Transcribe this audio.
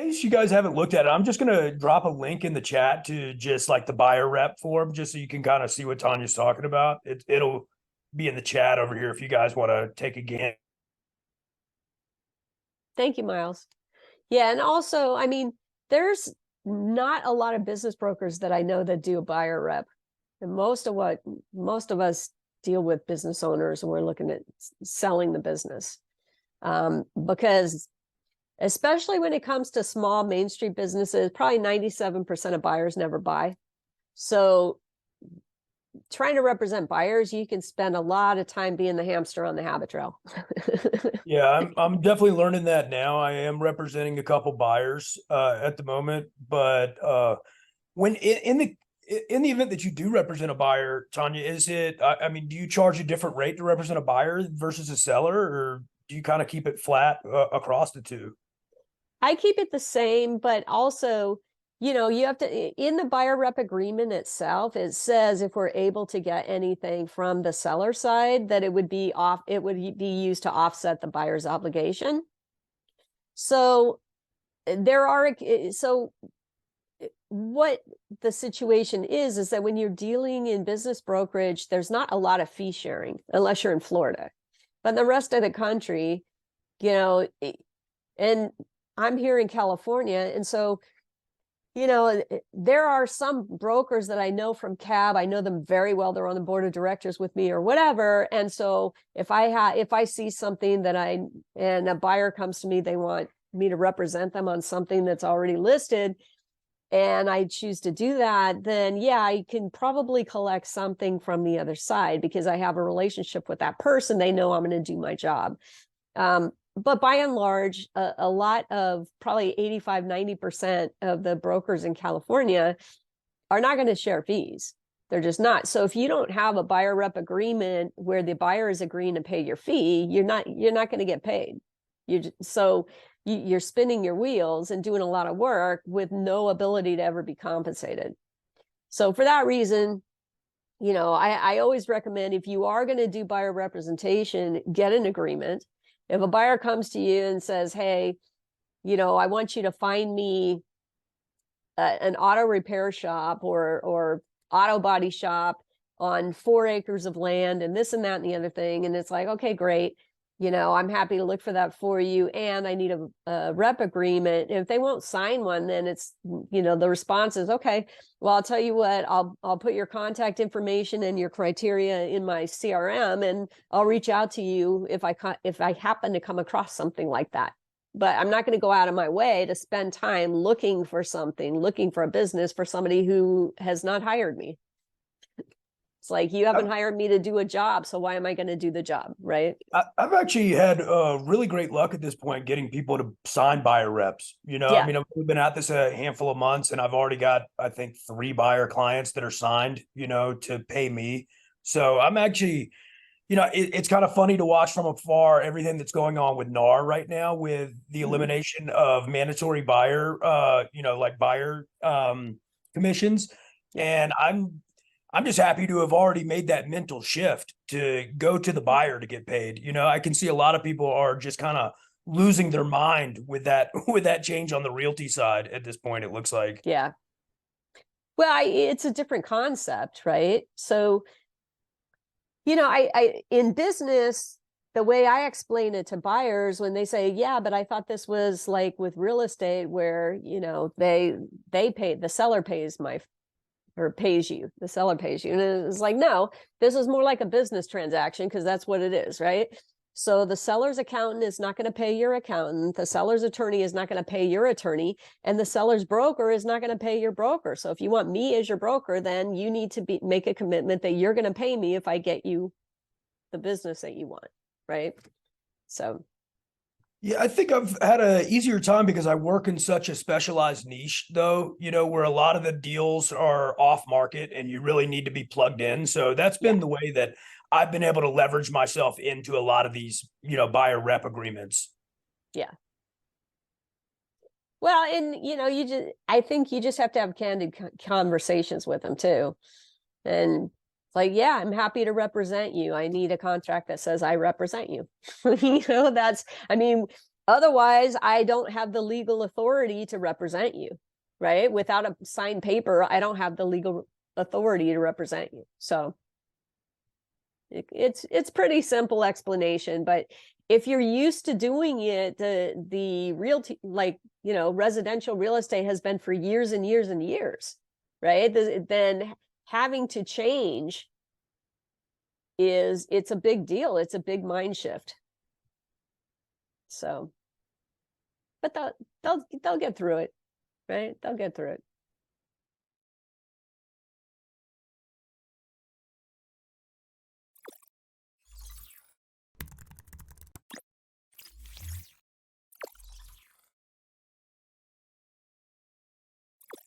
case you guys haven't looked at it, I'm just going to drop a link in the chat to just like the buyer rep form, just so you can kind of see what Tanya's talking about. It'll be in the chat over here if you guys want to take a gander. Thank you, Miles. Yeah, and also, I mean, there's not a lot of business brokers that I know that do a buyer rep. And most of us deal with business owners, and we're looking at selling the business. Because especially when it comes to small Main Street businesses, probably 97% of buyers never buy. So trying to represent buyers, you can spend a lot of time being the hamster on the habit trail. Yeah, I'm definitely learning that now. I am representing a couple buyers at the moment, but when in the event that you do represent a buyer, Tanya, is it? I mean, do you charge a different rate to represent a buyer versus a seller, or do you kind of keep it flat across the two? I keep it the same, but also, you have to, in the buyer rep agreement itself, it says if we're able to get anything from the seller side, that it would be used to offset the buyer's obligation. So what the situation is that when you're dealing in business brokerage, there's not a lot of fee sharing unless you're in Florida, but the rest of the country, and I'm here in California. And so, there are some brokers that I know from CAB. I know them very well. They're on the board of directors with me or whatever. And so if I see something and a buyer comes to me, they want me to represent them on something that's already listed, and I choose to do that, then yeah, I can probably collect something from the other side because I have a relationship with that person. They know I'm going to do my job. But by and large, a lot of probably 85–90% of the brokers in California are not going to share fees. They're just not. So if you don't have a buyer rep agreement where the buyer is agreeing to pay your fee, you're not going to get paid. You're spinning your wheels and doing a lot of work with no ability to ever be compensated. So for that reason, I always recommend, if you are going to do buyer representation, get an agreement. If a buyer comes to you and says, hey, I want you to find me an auto repair shop or auto body shop on 4 acres of land and this and that and the other thing. And it's like, okay, great. I'm happy to look for that for you. And I need a rep agreement. And if they won't sign one, then it's, the response is, okay, well, I'll tell you what, I'll put your contact information and your criteria in my CRM, and I'll reach out to you if I happen to come across something like that. But I'm not going to go out of my way to spend time looking for a business for somebody who has not hired me. It's like, you haven't hired me to do a job, so why am I going to do the job, right? I've actually had really great luck at this point getting people to sign buyer reps. Yeah. I mean, we've been at this a handful of months, and I've already got, I think, 3 buyer clients that are signed, to pay me. So I'm actually, it's kind of funny to watch from afar everything that's going on with NAR right now, with the elimination of mandatory buyer, like buyer commissions. And I'm just happy to have already made that mental shift to go to the buyer to get paid. I can see a lot of people are just kind of losing their mind with that change on the realty side at this point, it looks like. Yeah. Well, it's a different concept, right? So, I in business, the way I explain it to buyers when they say, yeah, but I thought this was like with real estate where, they pay, the seller pays the seller pays you. And it's like, no, this is more like a business transaction, because that's what it is, right? So the seller's accountant is not going to pay your accountant. The seller's attorney is not going to pay your attorney. And the seller's broker is not going to pay your broker. So if you want me as your broker, then you need to make a commitment that you're going to pay me if I get you the business that you want, right? So. Yeah, I think I've had an easier time because I work in such a specialized niche, though, where a lot of the deals are off market and you really need to be plugged in. So that's been the way that I've been able to leverage myself into a lot of these, buyer rep agreements. Yeah. Well, and, I think you just have to have candid conversations with them too. And it's like, yeah, I'm happy to represent you. I need a contract that says I represent you. Otherwise, I don't have the legal authority to represent you, right? Without a signed paper, I don't have the legal authority to represent you. So it's pretty simple explanation, but if you're used to doing it, the realty, like, you know, residential real estate has been for years and years and years, right? Then having to change it's a big deal. It's a big mind shift. So, but they'll get through it, right? They'll get through it.